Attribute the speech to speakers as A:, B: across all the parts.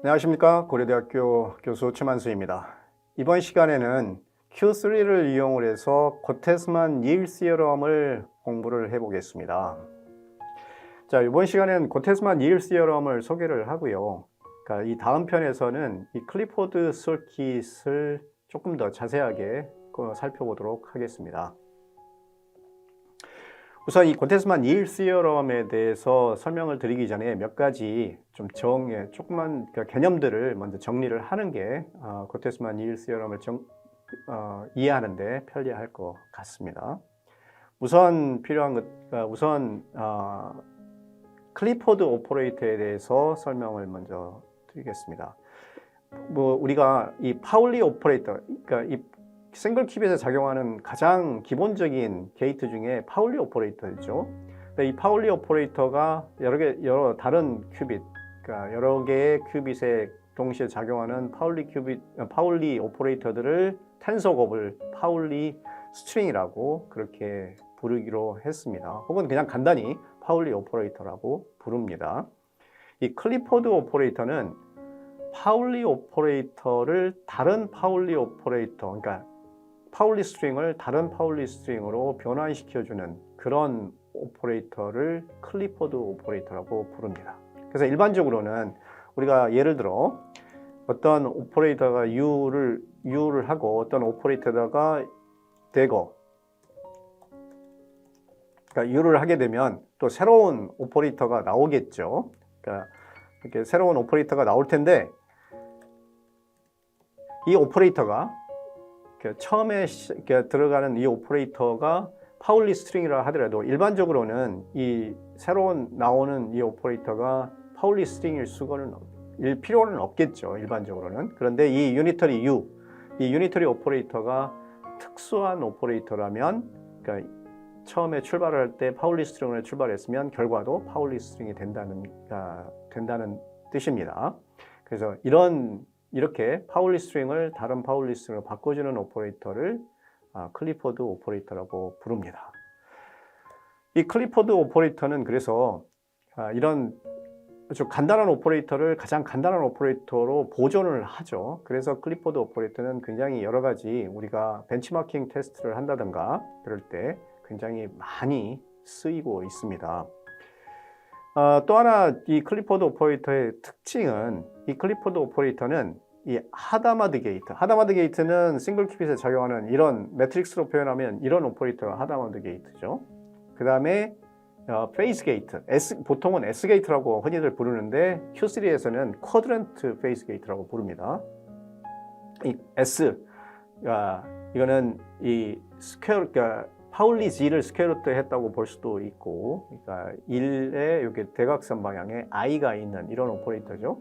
A: 안녕하십니까. 고려대학교 교수 최만수입니다. 이번 시간에는 Q3를 이용을 해서 고테스만 닐 시어럼을 공부를 해보겠습니다. 자, 이번 시간에는 고테스만 닐 시어럼을 소개를 하고요. 그러니까 이 다음 편에서는 이 클리포드 서킷을 조금 더 자세하게 살펴보도록 하겠습니다. 우선 이 고테스만 닐 시어럼에 대해서 설명을 드리기 전에 몇 가지 좀 조그만 개념들을 먼저 정리를 하는 게 고테스만 닐 시어럼을 이해하는 데 편리할 것 같습니다. 우선 필요한 클리포드 오퍼레이터에 대해서 설명을 먼저 드리겠습니다. 우리가 이 파울리 오퍼레이터, 그러니까 이 싱글 큐빗에 작용하는 가장 기본적인 게이트 중에 파울리 오퍼레이터죠. 이 파울리 오퍼레이터가 여러 다른 큐빗, 그러니까 여러 개의 큐빗에 동시에 작용하는 파울리 오퍼레이터들을 텐서곱을 파울리 스트링이라고 그렇게 부르기로 했습니다. 혹은 그냥 간단히 파울리 오퍼레이터라고 부릅니다. 이 클리포드 오퍼레이터는 파울리 오퍼레이터를 다른 파울리 오퍼레이터, 그러니까 파울리 스트링을 다른 파울리 스트링으로 변환시켜주는 그런 오퍼레이터를 클리포드 오퍼레이터라고 부릅니다. 그래서 일반적으로는 우리가 예를 들어 어떤 오퍼레이터가 U를 하고 어떤 오퍼레이터가 대거, 그러니까 U를 하게 되면 또 새로운 오퍼레이터가 나오겠죠. 그러니까 이렇게 새로운 오퍼레이터가 나올 텐데 이 오퍼레이터가 처음에 들어가는 이 오퍼레이터가 파울리 스트링이라 하더라도 일반적으로는 이 새로운 나오는 이 오퍼레이터가 파울리 스트링일 필요는 없겠죠. 일반적으로는. 그런데 이 유니터리 오퍼레이터가 특수한 오퍼레이터라면, 그러니까 처음에 출발을 할 때 파울리 스트링으로 출발했으면 결과도 파울리 스트링이 된다는 뜻입니다. 그래서 이렇게 파울리 스트링을 다른 파울리 스트링으로 바꿔주는 오퍼레이터를 클리포드 오퍼레이터라고 부릅니다. 이 클리포드 오퍼레이터는 그래서 이런 아주 간단한 오퍼레이터를 가장 간단한 오퍼레이터로 보존을 하죠. 그래서 클리포드 오퍼레이터는 굉장히 여러 가지 우리가 벤치마킹 테스트를 한다든가 그럴 때 굉장히 많이 쓰이고 있습니다. 또 하나 이 클리포드 오퍼레이터의 특징은 이 클리포드 오퍼레이터는 이 하다마드 게이트는 싱글 큐빗에 작용하는 이런 매트릭스로 표현하면 이런 오퍼레이터가 하다마드 게이트죠. 그 다음에 페이스 게이트, 보통은 S 게이트라고 흔히들 부르는데 Q3에서는 쿼드런트 페이스 게이트라고 부릅니다. 이 S, 이거는 이 파울리 G를 스퀘어루트 했다고 볼 수도 있고, 그러니까 1의 이렇게 대각선 방향에 I가 있는 이런 오퍼레이터죠.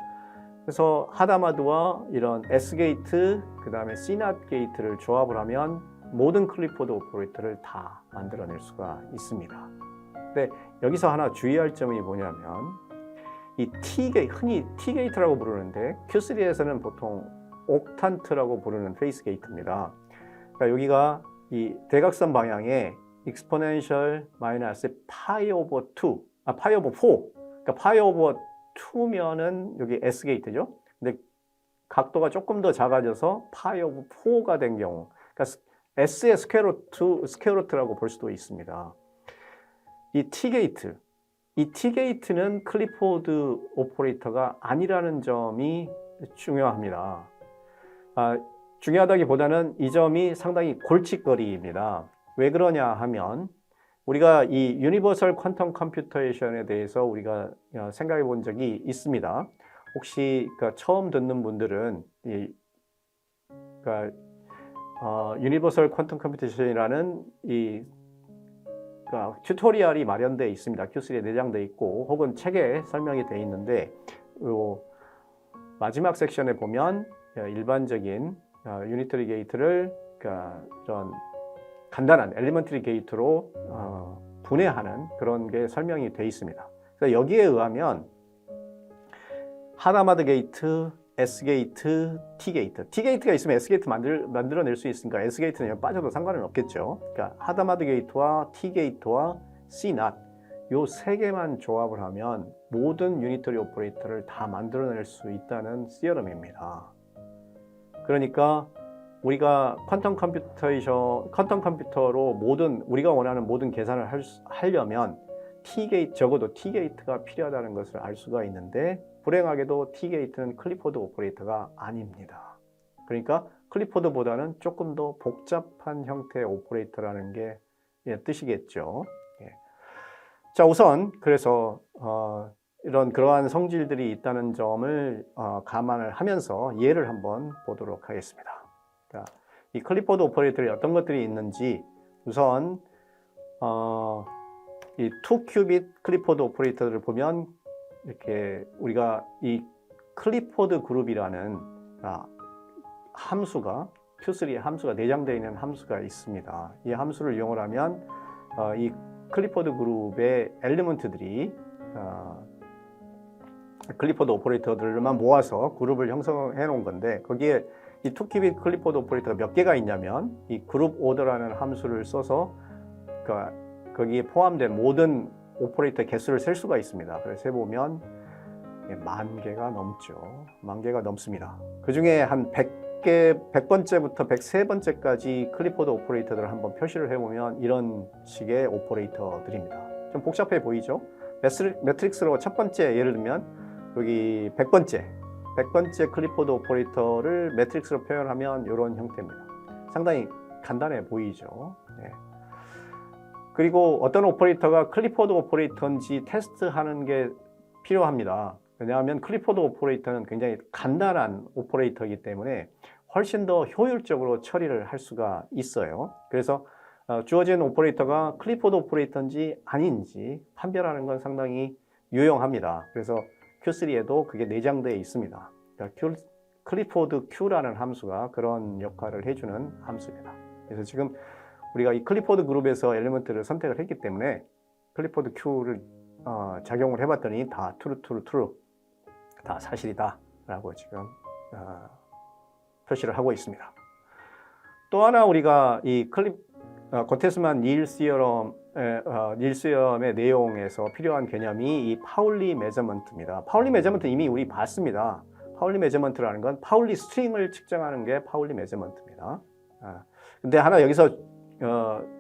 A: 그래서 하다마드와 이런 S 게이트, 그 다음에 C 낫 게이트를 조합을 하면 모든 클리포드 오퍼레이터를 다 만들어낼 수가 있습니다. 근데 여기서 하나 주의할 점이 뭐냐면 이 흔히 T 게이트라고 부르는데 Q3에서는 보통 옥탄트라고 부르는 페이스 게이트입니다. 그러니까 여기가 이 대각선 방향에 exponential minus pi over 4, 그러니까 pi over 2면은 여기 S 게이트죠. 근데 각도가 조금 더 작아져서 pi over 4가 된 경우, 그러니까 S의 스퀘어루트라고 볼 수도 있습니다. 이 T 게이트는 클리포드 오퍼레이터가 아니라는 점이 중요합니다. 중요하다기보다는 이 점이 상당히 골칫거리입니다. 왜 그러냐 하면 우리가 이 유니버설 퀀텀 컴퓨테이션에 대해서 우리가 생각해 본 적이 있습니다. 혹시 처음 듣는 분들은 유니버설 퀀텀 컴퓨테이션이라는 튜토리얼이 마련되어 있습니다. Q3에 내장되어 있고 혹은 책에 설명이 되어 있는데 마지막 섹션에 보면 일반적인 유니터리 게이트를 이런 간단한 엘리먼터리 게이트로 분해하는 그런 게 설명이 되어 있습니다. 그래서 여기에 의하면 하다마드 게이트, S 게이트, T 게이트가 있으면 S 게이트 만들어낼 수 있으니까 S 게이트는 빠져도 상관은 없겠죠. 그러니까 하다마드 게이트와 T 게이트와 C 낫 요 세 개만 조합을 하면 모든 유니터리 오퍼레이터를 다 만들어낼 수 있다는 시어럼입니다. 그러니까 우리가 퀀텀 컴퓨터로 우리가 원하는 모든 계산을 하려면 T게이트, 적어도 T게이트가 필요하다는 것을 알 수가 있는데, 불행하게도 T게이트는 클리포드 오퍼레이터가 아닙니다. 그러니까 클리포드보다는 조금 더 복잡한 형태의 오퍼레이터라는 게 뜻이겠죠. 예. 자, 우선 그래서 그러한 성질들이 있다는 점을 감안을 하면서 예를 한번 보도록 하겠습니다. 그러니까 이 클리포드 오퍼레이터에 어떤 것들이 있는지, 우선 이 2큐빗 클리포드 오퍼레이터를 보면 이렇게 우리가 이 클리포드 그룹이라는 함수가, Q3의 함수가 내장되어 있는 함수가 있습니다. 이 함수를 이용을 하면 이 클리포드 그룹의 엘리먼트들이 클리포드 오퍼레이터들만 모아서 그룹을 형성해 놓은 건데, 거기에 이 2큐빗 클리포드 오퍼레이터가 몇 개가 있냐면, 이 그룹 오더라는 함수를 써서 그러니까 거기에 포함된 모든 오퍼레이터 개수를 셀 수가 있습니다. 그래서 해보면 10,000개가 넘죠. 10,000개가 넘습니다. 그 중에 한 100번째부터 103번째까지 클리포드 오퍼레이터들을 한번 표시를 해보면 이런 식의 오퍼레이터들입니다. 좀 복잡해 보이죠? 매트릭스로 첫 번째, 예를 들면 여기 100번째 클리포드 오퍼레이터를 매트릭스로 표현하면 이런 형태입니다. 상당히 간단해 보이죠? 네. 그리고 어떤 오퍼레이터가 클리포드 오퍼레이터인지 테스트하는 게 필요합니다. 왜냐하면 클리포드 오퍼레이터는 굉장히 간단한 오퍼레이터이기 때문에 훨씬 더 효율적으로 처리를 할 수가 있어요. 그래서 주어진 오퍼레이터가 클리포드 오퍼레이터인지 아닌지 판별하는 건 상당히 유용합니다. 그래서 Q3에도 그게 내장되어 있습니다. 그러니까 클리포드 Q라는 함수가 그런 역할을 해주는 함수입니다. 그래서 지금 우리가 이 클리포드 그룹에서 엘리먼트를 선택을 했기 때문에 클리포드 Q를 작용을 해봤더니 다 true, 다 사실이다 라고 지금 표시를 하고 있습니다. 또 하나 우리가 이 고테스만 닐 시어럼의 내용에서 필요한 개념이 이 파울리 메저먼트입니다. 파울리 메저먼트 이미 우리 봤습니다. 파울리 메저먼트라는 건 파울리 스트링을 측정하는 게 파울리 메저먼트입니다. 근데 하나 여기서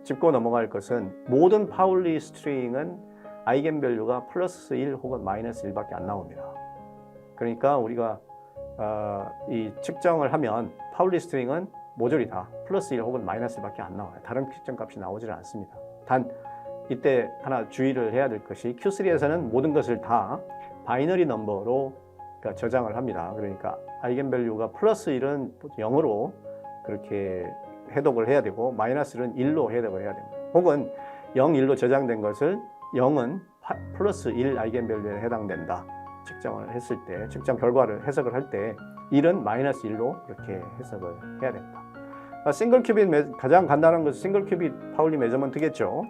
A: 짚고 넘어갈 것은, 모든 파울리 스트링은 아이겐밸류가 플러스 1 혹은 마이너스 1밖에 안 나옵니다. 그러니까 우리가 이 측정을 하면 파울리 스트링은 모조리 다 플러스 1 혹은 마이너스 1밖에 안 나와요. 다른 측정 값이 나오질 않습니다. 단 이때 하나 주의를 해야 될 것이, Q3에서는 모든 것을 다 바이너리 넘버로 저장을 합니다. 그러니까 아이겐밸류가 플러스 1은 0으로 그렇게 해독을 해야 되고, 마이너스 1은 1로 해독을 해야 됩니다. 혹은 0, 1로 저장된 것을 0은 플러스 1 아이겐밸류에 해당된다. 측정을 했을 때, 측정 결과를 해석을 할 때 1은 마이너스 1로 이렇게 해석을 해야 됩니다. 싱글 큐빗, 가장 간단한 것은 싱글 큐빗 파울리 메저먼트겠죠.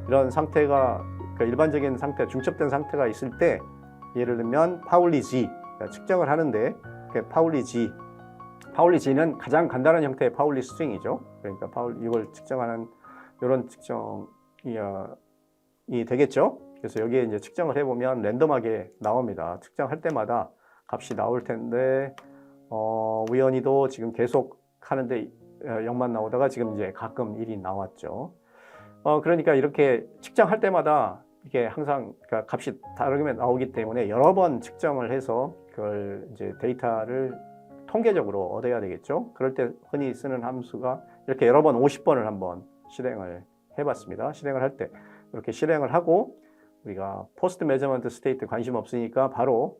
A: 이런 상태가, 그러니까 일반적인 상태, 중첩된 상태가 있을 때, 예를 들면 파울리 G, 그러니까 측정을 하는데 파울리 G는 가장 간단한 형태의 파울리 스트링이죠. 그러니까 이걸 측정하는 이런 측정이 되겠죠. 그래서 여기에 이제 측정을 해보면 랜덤하게 나옵니다. 측정할 때마다 값이 나올 텐데, 우연히도 지금 계속 하는데 0만 나오다가 지금 이제 가끔 1이 나왔죠. 그러니까 이렇게 측정할 때마다 이게 항상 그러니까 값이 다르게 나오기 때문에 여러 번 측정을 해서 그걸 이제 데이터를 통계적으로 얻어야 되겠죠. 그럴 때 흔히 쓰는 함수가, 이렇게 여러 번 50번을 한번 실행을 해봤습니다. 실행을 할 때 이렇게 실행을 하고, 우리가 포스트 메저먼트 스테이트 관심 없으니까 바로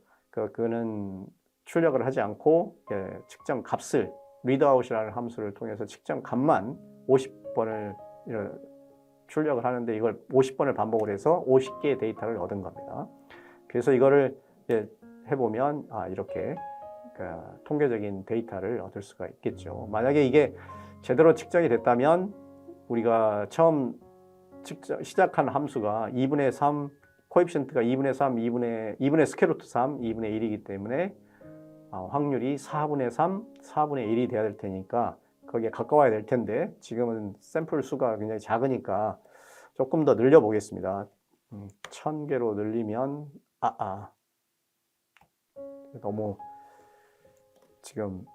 A: 그는 출력을 하지 않고 측정 값을 readout이라는 함수를 통해서 측정 값만 50번을 출력을 하는데, 이걸 50번을 반복을 해서 50개의 데이터를 얻은 겁니다. 그래서 이거를 해보면 이렇게 통계적인 데이터를 얻을 수가 있겠죠. 만약에 이게 제대로 측정이 됐다면, 우리가 처음 시작한 함수가 2분의 3, 코에피션트가 2분의 3, 2분의 스퀘어루트 3, 2분의 1이기 때문에 확률이 4분의 3, 4분의 1이 돼야 될 테니까 거기에 가까워야 될 텐데, 지금은 샘플 수가 굉장히 작으니까 조금 더 늘려보겠습니다. 1000개로 늘리면 너무 지금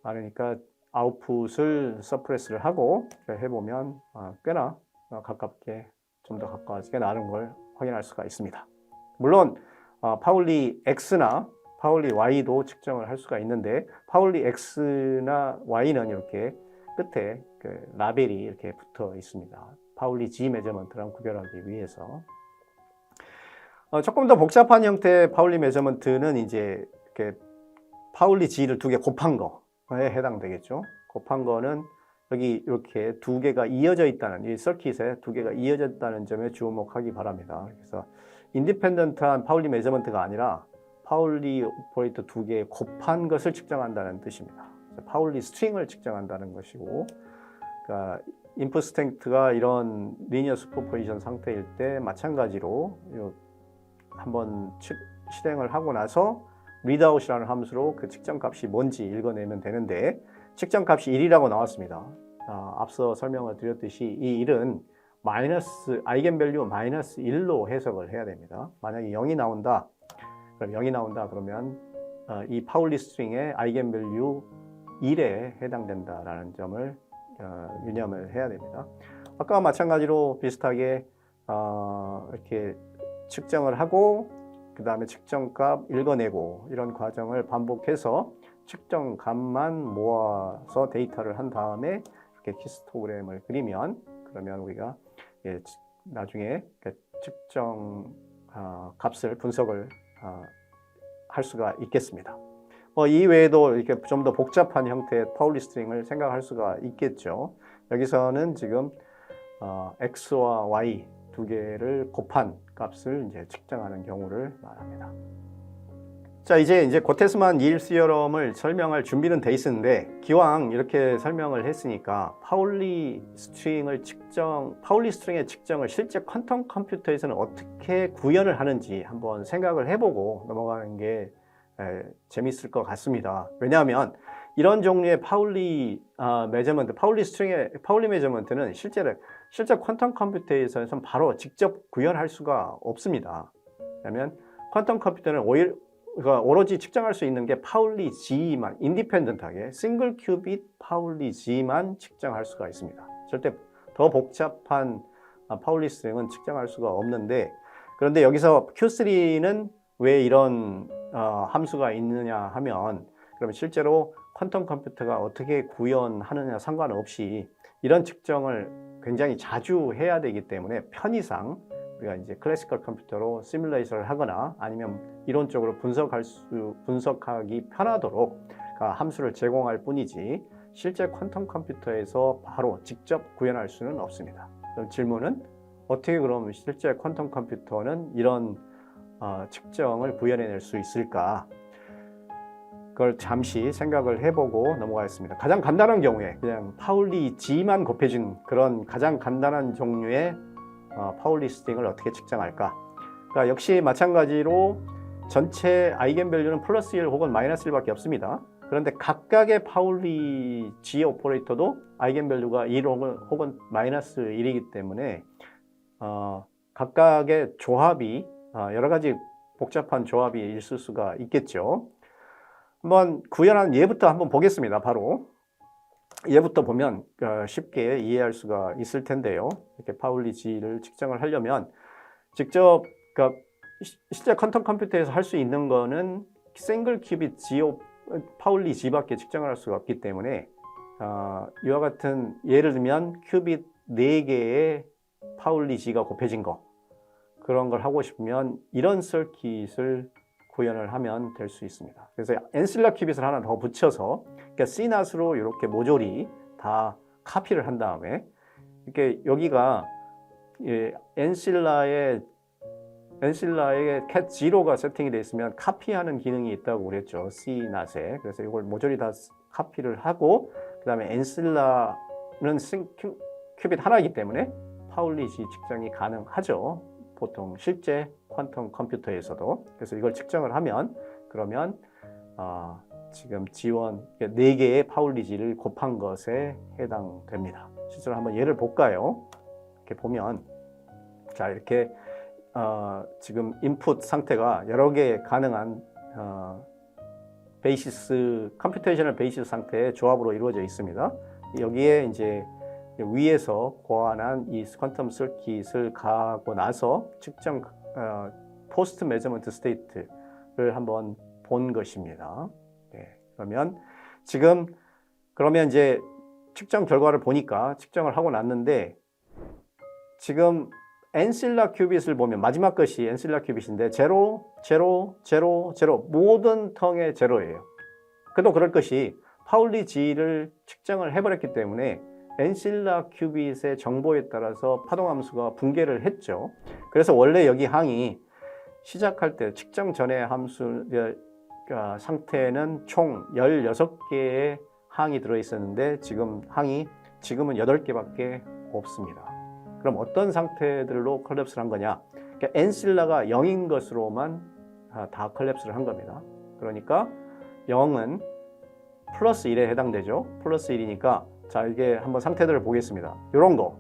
A: 많으니까 아웃풋을 서프레스를 하고 해보면 꽤나 가깝게 좀 더 가까워지게 나는 걸 확인할 수가 있습니다. 물론 파울리 X나 파울리 Y도 측정을 할 수가 있는데 파울리 X나 Y는 이렇게 끝에 그 라벨이 이렇게 붙어 있습니다. 파울리 G 메저먼트랑 구별하기 위해서. 조금 더 복잡한 형태의 파울리 메저먼트는 이제 이렇게 파울리 G를 두 개 곱한 거에 해당되겠죠. 곱한 거는 여기 이렇게 두 개가 이어져 있다는, 이 서킷에 두 개가 이어져 있다는 점에 주목하기 바랍니다. 그래서 인디펜던트한 파울리 메저먼트가 아니라 파울리 오퍼레이터 두 개 곱한 것을 측정한다는 뜻입니다. 파울리 스트링을 측정한다는 것이고, 그러니까 인풋 스트렝스가 이런 리니어 슈퍼포지션 상태일 때 마찬가지로 한번 실행을 하고 나서 readout이라는 함수로 그 측정 값이 뭔지 읽어내면 되는데, 측정 값이 1이라고 나왔습니다. 앞서 설명을 드렸듯이 이 1은 아이겐밸류 마이너스 1로 해석을 해야 됩니다. 만약에 0이 나온다, 그러면 이 파울리 스트링의 아이겐밸류 1에 해당된다라는 점을 유념을 해야 됩니다. 아까와 마찬가지로 비슷하게 이렇게 측정을 하고 그 다음에 측정값 읽어내고 이런 과정을 반복해서 측정값만 모아서 데이터를 한 다음에 이렇게 히스토그램을 그리면, 그러면 우리가 나중에 측정 값을 분석을 할 수가 있겠습니다. 이 외에도 이렇게 좀 더 복잡한 형태의 파울리 스트링을 생각할 수가 있겠죠. 여기서는 지금 X와 Y 두 개를 곱한 값을 이제 측정하는 경우를 말합니다. 자, 이제 고테스만 이일 시어럼을 설명할 준비는 돼 있었는데, 기왕 이렇게 설명을 했으니까 파울리 스트링의 측정을 실제 퀀텀 컴퓨터에서는 어떻게 구현을 하는지 한번 생각을 해보고 넘어가는 게 재밌을 것 같습니다. 왜냐하면 이런 종류의 파울리 메저먼트는 실제 퀀텀 컴퓨터에서는 바로 직접 구현할 수가 없습니다. 왜냐하면 퀀텀 컴퓨터는 오로지 측정할 수 있는 게 파울리 G만, 인디펜던트하게 싱글 큐빗 파울리 G만 측정할 수가 있습니다. 절대 더 복잡한 파울리 스트링은 측정할 수가 없는데, 그런데 여기서 Q3는 왜 이런 함수가 있느냐 하면, 그러면 실제로 퀀텀 컴퓨터가 어떻게 구현하느냐 상관없이 이런 측정을 굉장히 자주 해야 되기 때문에 편의상 우리가 이제 클래시컬 컴퓨터로 시뮬레이션을 하거나 아니면 이론적으로 분석하기 편하도록 함수를 제공할 뿐이지 실제 퀀텀 컴퓨터에서 바로 직접 구현할 수는 없습니다. 질문은 어떻게 그럼 실제 퀀텀 컴퓨터는 이런 측정을 구현해낼 수 있을까? 그걸 잠시 생각을 해보고 넘어가겠습니다. 가장 간단한 경우에 그냥 파울리 G만 곱해진 그런 가장 간단한 종류의 파울리 스트링을 어떻게 측정할까? 그러니까 역시 마찬가지로 전체 아이겐밸류는 플러스 1 혹은 마이너스 1밖에 없습니다. 그런데 각각의 파울리 G 오퍼레이터도 아이겐밸류가 1 혹은 마이너스 1이기 때문에 각각의 조합이 여러 가지 복잡한 조합이 있을 수가 있겠죠. 한번 구현한 예부터 한번 보겠습니다. 바로 예부터 보면 쉽게 이해할 수가 있을 텐데요. 이렇게 파울리 G를 측정을 하려면 직접 실제 퀀텀 컴퓨터에서 할 수 있는 거는 싱글 큐빗 파울리 G밖에 측정을 할 수가 없기 때문에 이와 같은 예를 들면 큐빗 4개의 파울리 G가 곱해진 거, 그런 걸 하고 싶으면 이런 서킷을 구현을 하면 될 수 있습니다. 그래서 엔실라 큐빗을 하나 더 붙여서, 그러니까 CNAS로 이렇게 모조리 다 카피를 한 다음에, 이렇게 여기가 엔실라에 cat 0가 세팅이 되어 있으면 카피하는 기능이 있다고 그랬죠. CNAS에. 그래서 이걸 모조리 다 카피를 하고, 그 다음에 엔실라는 큐빗 하나이기 때문에 파울리 G 측정이 가능하죠. 보통 실제 퀀텀 컴퓨터에서도. 그래서 이걸 측정을 하면, 그러면 지금 지원 4개의 파울리 G를 곱한 것에 해당됩니다. 실제로 한번 예를 볼까요? 이렇게 보면, 자, 이렇게 지금 인풋 상태가 여러 개 가능한 베이시스, 컴퓨테이셔널 베이시스 상태의 조합으로 이루어져 있습니다. 여기에 이제 위에서 고안한 이 퀀텀 서킷을 가고 나서 측정 포스트 메저먼트 스테이트를 한번 본 것입니다. 네, 그러면 이제 측정 결과를 보니까 측정을 하고 났는데 지금 엔실라 큐빗을 보면 마지막 것이 엔실라 큐빗인데 0, 0, 0, 0 모든 텅에 제로예요. 그래도 그럴 것이 파울리 G를 측정을 해버렸기 때문에 엔실라 큐빗의 정보에 따라서 파동함수가 붕괴를 했죠. 그래서 원래 여기 항이 시작할 때 측정 전의 함수 상태는 총 16개의 항이 들어있었는데 지금은 8개밖에 없습니다. 그럼 어떤 상태들로 컬랩스를 한 거냐? 그러니까 엔실라가 0인 것으로만 다 컬랩스를 한 겁니다. 그러니까 0은 플러스 1에 해당되죠. 플러스 1이니까 자, 이게 한번 상태들을 보겠습니다. 이런 거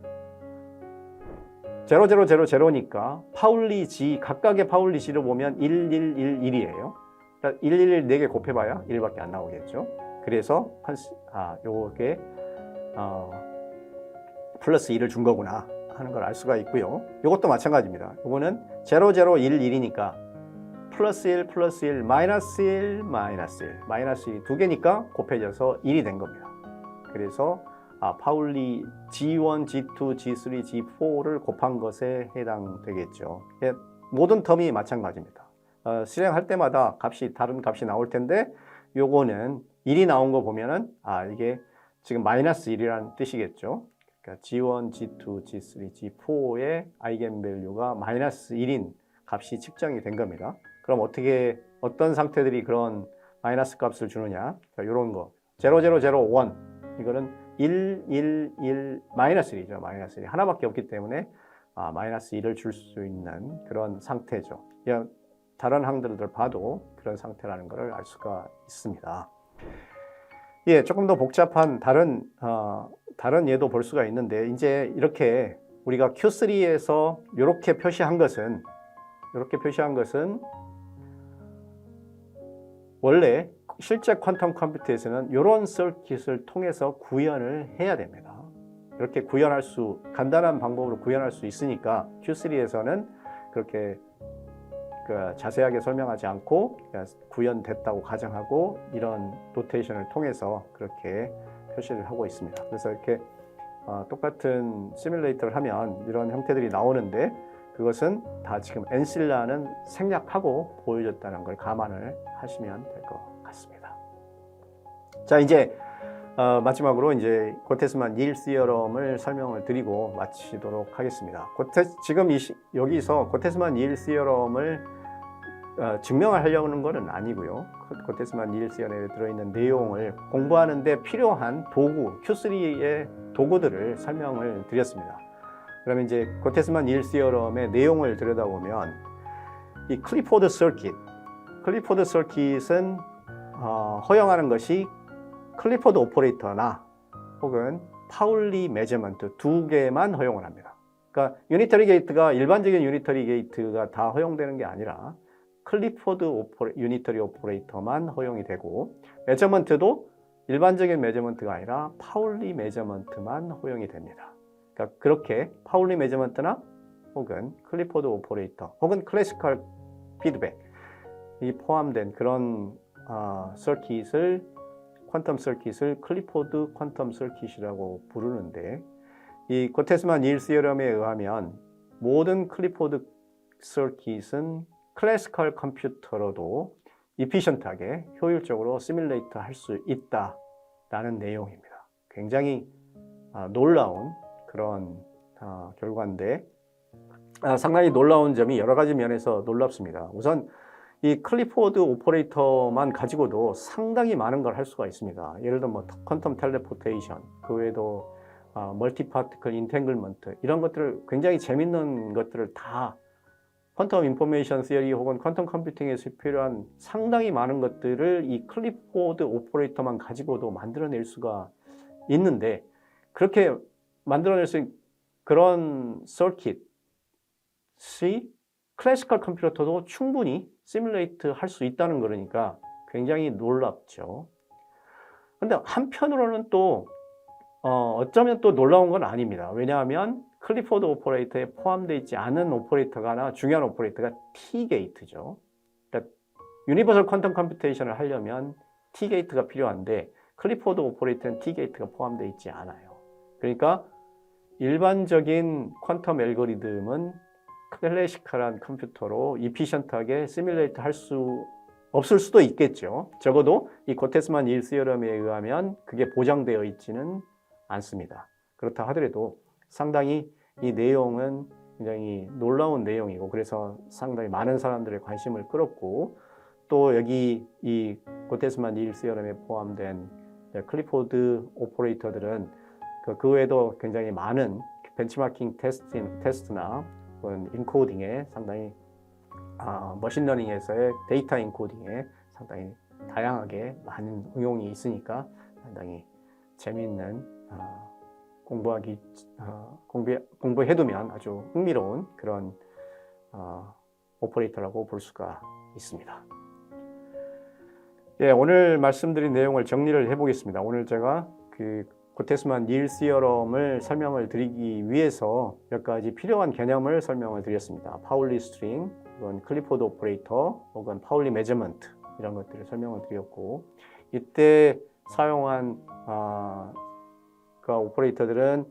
A: 0, 0, 0, 0니까 파울리 G, 각각의 파울리 G를 보면 1, 1, 1, 1이에요. 그러니까 1, 1, 1 4개 곱해봐야 1밖에 안 나오겠죠. 그래서 요게 플러스 1을 준 거구나 하는 걸 알 수가 있고요. 이것도 마찬가지입니다. 요거는 0, 0, 1, 1이니까 플러스 1, 플러스 1, 마이너스 1, 마이너스 1, 마이너스 1 두 개니까 곱해져서 1이 된 겁니다. 그래서 파울리 G1, G2, G3, G4를 곱한 것에 해당되겠죠. 모든 텀이 마찬가지입니다. 실행할 때마다 다른 값이 나올 텐데 요거는 1이 나온 거 보면은 이게 지금 마이너스 1이라는 뜻이겠죠. 그러니까 G1, G2, G3, G4의 아이겐밸류가 마이너스 1인 값이 측정이 된 겁니다. 그럼 어떤 상태들이 그런 마이너스 값을 주느냐? 이런 거 0, 0, 0, 1 이거는 1, 1, 1, 마이너스 1이죠. 마이너스 1 하나밖에 없기 때문에 마이너스 1을 줄 수 있는 그런 상태죠. 그냥 다른 항들을 봐도 그런 상태라는 것을 알 수가 있습니다. 예, 조금 더 복잡한 다른 예도 볼 수가 있는데 이제 이렇게 우리가 Q3에서 이렇게 표시한 것은 원래 실제 퀀텀 컴퓨터에서는 이런 서킷을 통해서 구현을 해야 됩니다. 이렇게 간단한 방법으로 구현할 수 있으니까 Q3에서는 그렇게 자세하게 설명하지 않고 구현됐다고 가정하고 이런 노테이션을 통해서 그렇게 표시를 하고 있습니다. 그래서 이렇게 똑같은 시뮬레이터를 하면 이런 형태들이 나오는데 그것은 다 지금 엔실라는 생략하고 보여줬다는 걸 감안을 하시면 될 것 같습니다. 자, 이제 마지막으로 이제 고테스만 닐 시어럼을 설명을 드리고 마치도록 하겠습니다. 지금 여기서 고테스만 닐 시어럼을 증명하려고 하는 것은 아니고요. 고테스만 닐 시어럼에 들어있는 내용을 공부하는데 필요한 도구, Q3의 도구들을 설명을 드렸습니다. 그러면 이제 고테스만 닐 시어럼의 내용을 들여다보면 이 클리포드 서킷은 허용하는 것이 클리포드 오퍼레이터나 혹은 파울리 메저먼트 두 개만 허용을 합니다. 그러니까 일반적인 유니터리 게이트가 다 허용되는 게 아니라 클리포드 유니터리 오퍼레이터만 허용이 되고 메저먼트도 일반적인 메저먼트가 아니라 파울리 메저먼트만 허용이 됩니다. 그러니까 그렇게 파울리 메저먼트나 혹은 클리포드 오퍼레이터 혹은 클래시컬 피드백이 포함된 그런 퀀텀 서킷을 클리포드 퀀텀 서킷이라고 부르는데 이 고테스만 닐 시어럼에 의하면 모든 클리포드 서킷은 클래시컬 컴퓨터로도 이피션트하게 효율적으로 시뮬레이터 할 수 있다라는 내용입니다. 굉장히 놀라운 그런 결과인데 상당히 놀라운 점이 여러 가지 면에서 놀랍습니다. 우선 이 클리포드 오퍼레이터만 가지고도 상당히 많은 걸 할 수가 있습니다. 예를 들어 퀀텀 텔레포테이션, 그 외에도 멀티파티클 인탱글먼트 이런 것들을 굉장히 재밌는 것들을 다 퀀텀 인포메이션 시어리 혹은 퀀텀 컴퓨팅에서 필요한 상당히 많은 것들을 이 클리포드 오퍼레이터만 가지고도 만들어낼 수가 있는데 그렇게 만들어낼 수 있는 그런 서킷이 클래시컬 컴퓨터도 충분히 시뮬레이트 할 수 있다는 거니까 굉장히 놀랍죠. 근데 한편으로는 또 어쩌면 또 놀라운 건 아닙니다. 왜냐하면 클리포드 오퍼레이터에 포함되어 있지 않은 오퍼레이터가 하나 중요한 오퍼레이터가 T-게이트죠. 그러니까 유니버설 퀀텀 컴퓨테이션을 하려면 T-게이트가 필요한데 클리포드 오퍼레이터는 T-게이트가 포함되어 있지 않아요. 그러니까 일반적인 퀀텀 알고리즘은 클래시컬한 컴퓨터로 이피션트하게 시뮬레이트 할 수 없을 수도 있겠죠. 적어도 이 고테스만 일 시어럼에 의하면 그게 보장되어 있지는 않습니다. 그렇다 하더라도 상당히 이 내용은 굉장히 놀라운 내용이고 그래서 상당히 많은 사람들의 관심을 끌었고 또 여기 이 고테스만 일 시어럼에 포함된 클리포드 오퍼레이터들은 그 외에도 굉장히 많은 벤치마킹 테스트나 인코딩에 상당히 머신러닝에서의 데이터 인코딩에 상당히 다양하게 많은 응용이 있으니까 상당히 재미있는 공부해두면 아주 흥미로운 그런 오퍼레이터라고 볼 수가 있습니다. 예, 오늘 말씀드린 내용을 정리를 해보겠습니다. 오늘 제가 그 고테스만 닐 시어럼을 설명을 드리기 위해서 몇 가지 필요한 개념을 설명을 드렸습니다. 파울리 스트링, 혹은 클리포드 오퍼레이터, 혹은 파울리 메저먼트 이런 것들을 설명을 드렸고 이때 사용한 그 오퍼레이터들은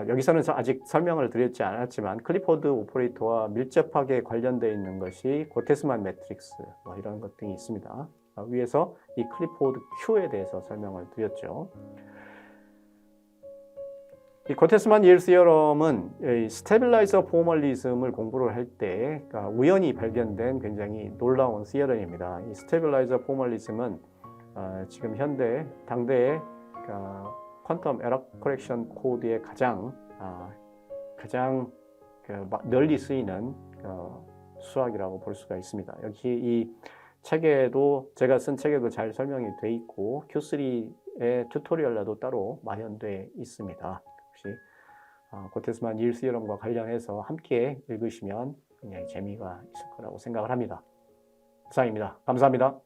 A: 여기서는 아직 설명을 드렸지 않았지만 클리포드 오퍼레이터와 밀접하게 관련되어 있는 것이 고테스만 매트릭스 이런 것 등이 있습니다. 위에서 이 클리포드 Q에 대해서 설명을 드렸죠. 이 고테스만 일 시어럼은 스테빌라이저 포멀리즘을 공부를 할 때 우연히 발견된 굉장히 놀라운 시어럼입니다. 이 스테빌라이저 포멀리즘은 지금 현대 당대의 퀀텀 에러 커렉션 코드의 가장 널리 쓰이는 수학이라고 볼 수가 있습니다. 여기 이 책에도 제가 쓴 책에도 잘 설명이 돼 있고 Q3의 튜토리얼라도 따로 마련돼 있습니다. 혹시 고테스만 일 시어럼과 관련해서 함께 읽으시면 굉장히 재미가 있을 거라고 생각을 합니다. 이상입니다. 감사합니다.